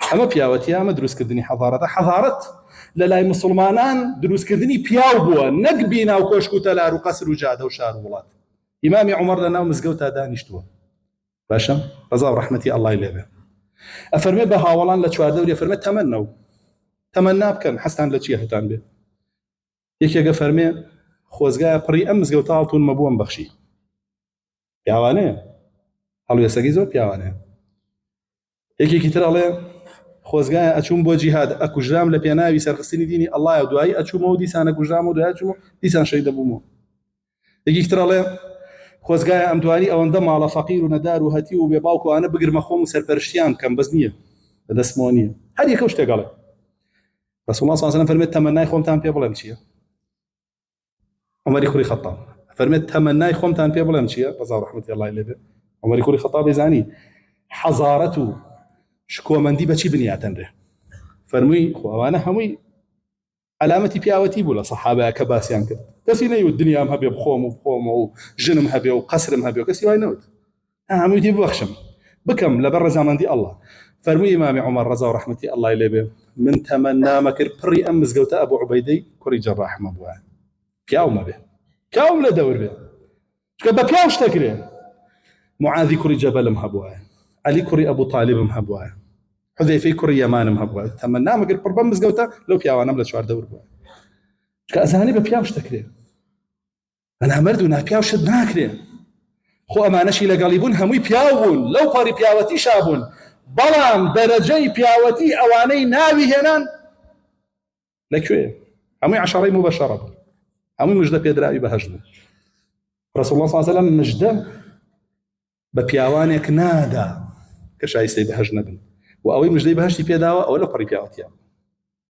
ئەمە پیاوەتی ئەمە دروستکردنی حەضارەتە. حەضارەت لە لای مسلمانان دروستکردنی پیاو بووە، نەک بیناو کۆشک و تەلار و قەسر و جادە و شار و وڵات. ئیمامی عومەر لە ناو مزگەوتا دانیشتووە، باشە ڕەزا و ڕەحمەتی ئەڵڵای لێبێ، ئەفەرمێ بە هاوڵان لە چواردەوری ئەفەرمێ تەمەنا بکەن حەستان لە چیە هەتان بێ. یەکێکە فەرمێ خۆزگایە پڕی ئەم مزگەوتە هەڵتونمە بووەم بەخشی. پیاوانەیە، هەڵوێستەکەی زۆر پیاوانەیە. یەکێکی تر ئەڵێ خۆزگایە ئەچووم بۆ جیهاد، ئەکوژرام لە پێناوی سەرخستنی دینی ئەڵڵایە و دوایی ئەچوومەوە و دیسانە کوژرام و دوای ئەچوومەوە دیسان شەهید دەبوومەوە. یەکێکی تر ئەڵێ خۆزگایە ئەمتوانی ئەوەندە ماڵە فەقیر و نەدار و هەتی و بێباوکەوانە بگرمە خۆم و سەرپەرشتیان بکەم، بەس نییە، بەدەستمەوە نییە. هەر یەکە شتێکەڵێ. رسول الله صلى الله عليه وسلم فرمێت تەمەنای خۆمتان پێ بڵێم چییە؟ عومەری کوڕی خەتاب فرمێت تەمەنای خۆمتان پێ بڵێم چییە؟ ڕەزا و ڕەحمەتی ئەڵڵای لێبێ. عومەری کوڕی خەتاب زانی حەزارەت و شکۆمەندی بەچی بنیاتەنرێ؟ فەرمووی خۆ ئەوانە هەمووی علامەتی پیاوەتی بوو لە سەحابەیە کە باسییان کرد. کەسی نەیوت دنیام هەبێ بخۆم و ژنم هەبێ و قەسرم هەبێ و کەسی وای نەوت. هەمووی دی ببەخشم بکەم لەبەر ڕەزامەندی ئەڵڵا. فەرمووی ئیمامی عومەر ڕەزا و ڕەحمەتی ئەڵڵای لێبێ من تەمەنامە کرد پڕی ئەم مزگەوتە ئەبوو عوبەیدەی کوڕی جەڕاحمە بووە، پیاومە بێ، پیاوم لە دەور بێ، چکە بە پیاو شتەکرێ. معاذی کوڕی جەبەلم هەبووە، عەلی کوڕی ئەبوو تاالبم هەبووە، حوذەیفەی کوڕی یەمانم هەبووە. تەمەنامە کرد پڕ بەم مزگەوتە لەو پیاوانەم لە چواردەور بووە، چکە ئەزانی بە پیاو شتەکرێ، ئەنامەرد و ناپیاو شت ناکرێ. خۆ ئەمانەشی لەگەڵی بوون هەمووی پیاو بوون، لەو پەڕی پیاوەتی شابوون، بەڵام دەرەجەی پیاوەتی ئەوانەی ناوی هێنان لەکوێ؟ هەمووی عەشەڕەی مبەشەڕە بوون، هەمووی مژدە پێدراوی بەهەشت بوون. رسول الله صلى الله عليه وسلم مژدە بە پیاوانێک نادا کە شایستەی بەهەشت نەبن، و ئەوەی مژدەی بەهەشتی پێداوە ئەوە لە پەڕی پیاوەتیە.